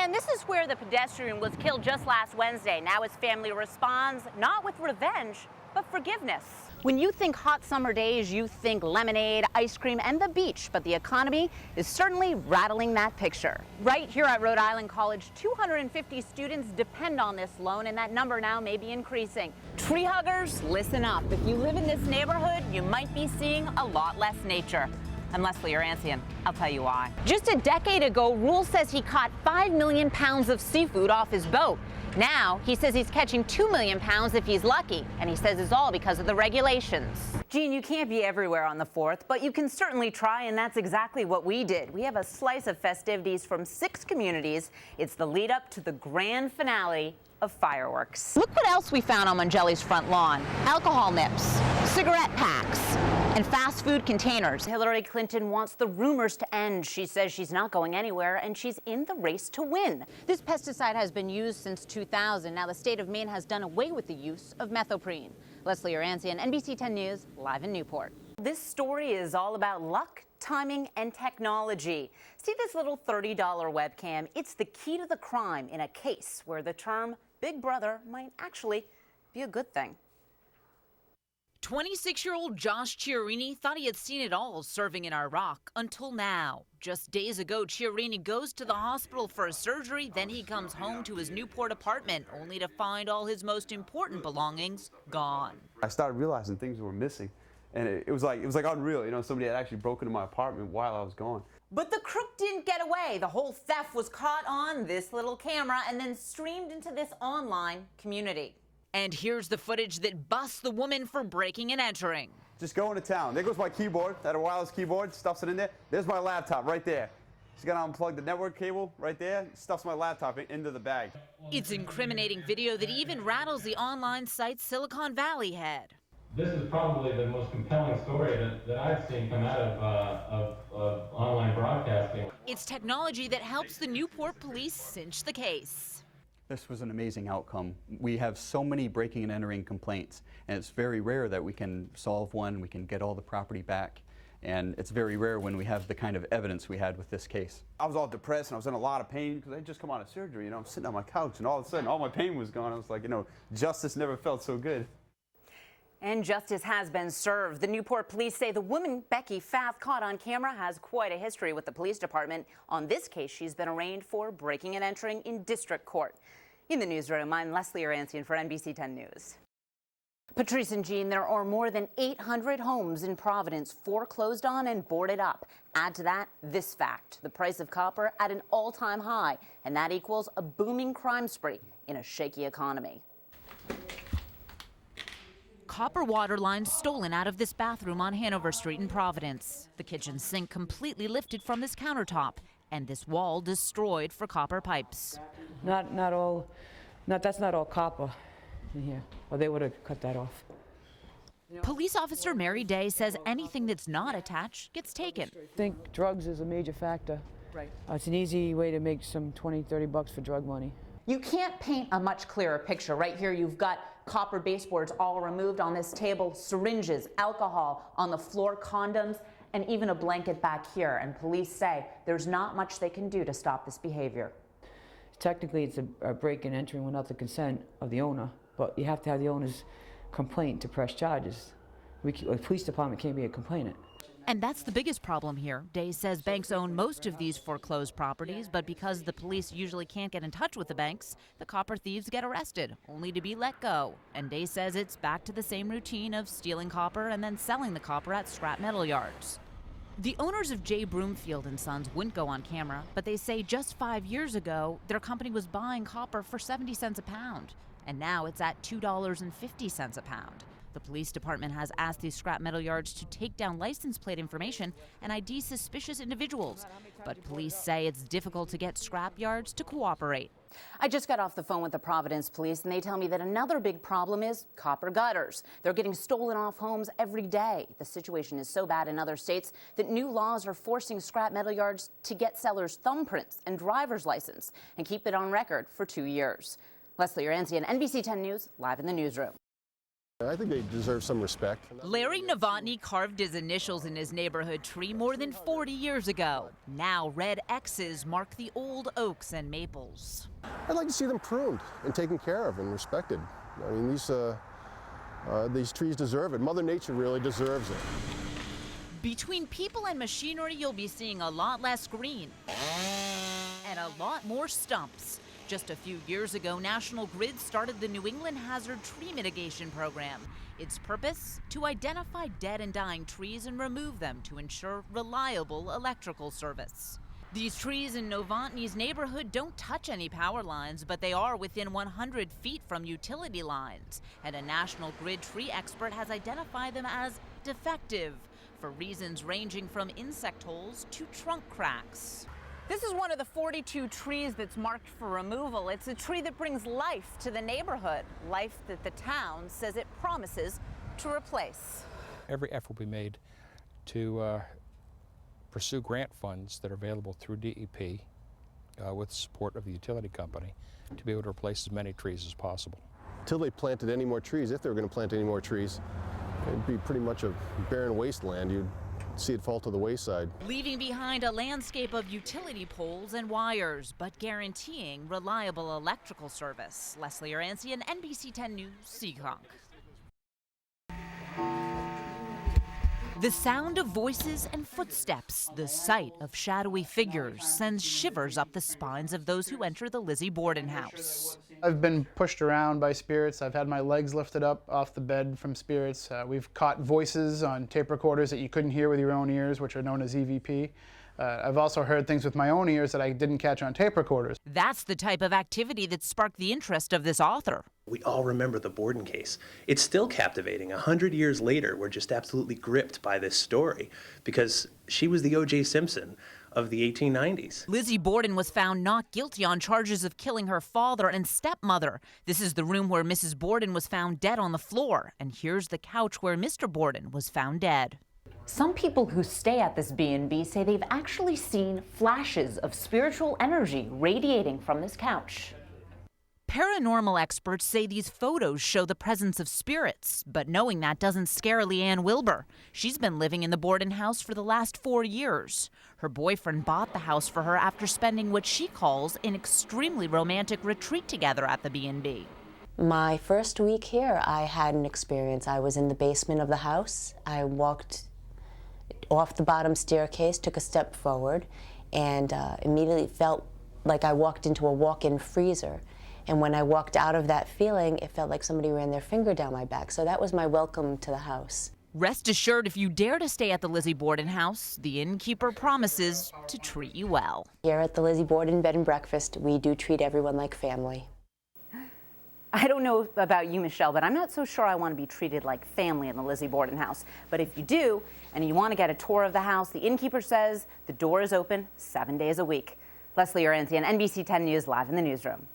And this is where the pedestrian was killed just last Wednesday. Now his family responds not with revenge, but forgiveness. When you think hot summer days, you think lemonade, ice cream, and the beach, but the economy is certainly rattling that picture. Right here at Rhode Island College, 250 students depend on this loan, and that number now may be increasing. Tree huggers, listen up. If you live in this neighborhood, you might be seeing a lot less nature. I'm Leslie Yeransian. I'll tell you why. Just a decade ago, Rule says he caught 5 million pounds of seafood off his boat. Now, he says he's catching 2 million pounds if he's lucky, and he says it's all because of the regulations. Gene, you can't be everywhere on the 4th, but you can certainly try, and that's exactly what we did. We have a slice of festivities from 6 communities. It's the lead up to the grand finale of fireworks. Look what else we found on Mangelli's front lawn. Alcohol nips, cigarette packs, and fast food containers. Hillary Clinton wants the rumors to end. She says she's not going anywhere, and she's in the race to win. This pesticide has been used since 2000. Now the state of Maine has done away with the use of methoprene. Leslie Yeransian, NBC 10 News, live in Newport. This story is all about luck, timing, and technology. See this little $30 webcam? It's the key to the crime in a case where the term Big Brother might actually be a good thing. 26-year-old Josh Chiarini thought he had seen it all serving in Iraq until now. Just days ago, Chiarini goes to the hospital for a surgery, then he comes home to his Newport apartment only to find all his most important belongings gone. I started realizing things were missing, and it was like unreal. You know, somebody had actually broken into my apartment while I was gone. But the crook didn't get away. The whole theft was caught on this little camera and then streamed into this online community. And here's the footage that busts the woman for breaking and entering. Just going to town. There goes my keyboard, that wireless keyboard, stuffs it in there. There's my laptop right there. She's got to unplug the network cable right there, stuffs my laptop into the bag. It's incriminating video that even rattles the online site Silicon Valley head. This is probably the most compelling story that I've seen come out of online broadcasting. It's technology that helps the Newport police cinch the case. This was an amazing outcome. We have so many breaking and entering complaints, and it's very rare that we can solve one, we can get all the property back, and it's very rare when we have the kind of evidence we had with this case. I was all depressed and I was in a lot of pain because I had just come out of surgery. You know, I'm sitting on my couch and all of a sudden all my pain was gone. I was like, you know, justice never felt so good. And justice has been served. The Newport police say the woman, Becky Fath, caught on camera has quite a history with the police department. On this case, she's been arraigned for breaking and entering in district court. In the newsroom, I'm Leslie Yeransian for NBC 10 News. Patrice and Jean, there are more than 800 homes in Providence foreclosed on and boarded up. Add to that this fact, the price of copper at an all-time high, and that equals a booming crime spree in a shaky economy. Copper water lines stolen out of this bathroom on Hanover Street in Providence. The kitchen sink completely lifted from this countertop, and this wall destroyed for copper pipes. That's not all copper in here, or they would have cut that off. Police officer Mary Day says anything that's not attached gets taken. I think drugs is a major factor. Right. It's an easy way to make some 20, 30 bucks for drug money. You can't paint a much clearer picture. Right here, you've got copper baseboards all removed on this table, syringes, alcohol on the floor, condoms, and even a blanket back here. And police say there's not much they can do to stop this behavior. Technically, it's a break and entering without the consent of the owner, but you have to have the owner's complaint to press charges. The police department can't be a complainant. And that's the biggest problem here. Day says banks own most of these foreclosed properties, but because the police usually can't get in touch with the banks, the copper thieves get arrested, only to be let go. And Day says it's back to the same routine of stealing copper and then selling the copper at scrap metal yards. The owners of J. Broomfield and Sons wouldn't go on camera, but they say just 5 years ago, their company was buying copper for 70 cents a pound, and now it's at $2.50 a pound. The police department has asked these scrap metal yards to take down license plate information and ID suspicious individuals. But police say it's difficult to get scrap yards to cooperate. I just got off the phone with the Providence police, and they tell me that another big problem is copper gutters. They're getting stolen off homes every day. The situation is so bad in other states that new laws are forcing scrap metal yards to get sellers' thumbprints and driver's license and keep it on record for 2 years. Leslie Yeransian, NBC 10 News, live in the newsroom. I think they deserve some respect. Larry Novotny carved his initials in his neighborhood tree more than 40 years ago. Now red X's mark the old oaks and maples. I'd like to see them pruned and taken care of and respected. I mean, these trees deserve it. Mother Nature really deserves it. Between people and machinery, you'll be seeing a lot less green and a lot more stumps. Just a few years ago, National Grid started the New England Hazard Tree Mitigation Program. Its purpose? To identify dead and dying trees and remove them to ensure reliable electrical service. These trees in Novotny's neighborhood don't touch any power lines, but they are within 100 feet from utility lines. And a National Grid tree expert has identified them as defective for reasons ranging from insect holes to trunk cracks. This is one of the 42 trees that's marked for removal. It's a tree that brings life to the neighborhood, life that the town says it promises to replace. Every effort will be made to pursue grant funds that are available through DEP with the support of the utility company to be able to replace as many trees as possible. Until they planted any more trees, if they were going to plant any more trees, it'd be pretty much a barren wasteland. You'd see it fall to the wayside. Leaving behind a landscape of utility poles and wires, but guaranteeing reliable electrical service. Leslie Yeransian, NBC 10 News, Seekonk. The sound of voices and footsteps, the sight of shadowy figures, sends shivers up the spines of those who enter the Lizzie Borden house. I've been pushed around by spirits. I've had my legs lifted up off the bed from spirits. We've caught voices on tape recorders that you couldn't hear with your own ears, which are known as EVP. I've also heard things with my own ears that I didn't catch on tape recorders. That's the type of activity that sparked the interest of this author. We all remember the Borden case. It's still captivating. 100 years later, we're just absolutely gripped by this story because she was the O.J. Simpson of the 1890s. Lizzie Borden was found not guilty on charges of killing her father and stepmother. This is the room where Mrs. Borden was found dead on the floor. And here's the couch where Mr. Borden was found dead. Some people who stay at this B&B say they've actually seen flashes of spiritual energy radiating from this couch. Paranormal experts say these photos show the presence of spirits, but knowing that doesn't scare Leanne Wilbur. She's been living in the Borden house for the last 4 years. Her boyfriend bought the house for her after spending what she calls an extremely romantic retreat together at the B&B. My first week here, I had an experience. I was in the basement of the house. I walked off the bottom staircase, took a step forward, and immediately felt like I walked into a walk-in freezer. And when I walked out of that feeling, it felt like somebody ran their finger down my back. So that was my welcome to the house. Rest assured, if you dare to stay at the Lizzie Borden house, the innkeeper promises to treat you well. Here at the Lizzie Borden Bed and Breakfast, we do treat everyone like family. I don't know about you, Michelle, but I'm not so sure I want to be treated like family in the Lizzie Borden house. But if you do, and you want to get a tour of the house, the innkeeper says the door is open 7 days a week. Leslie Yeransian, NBC 10 News, live in the newsroom.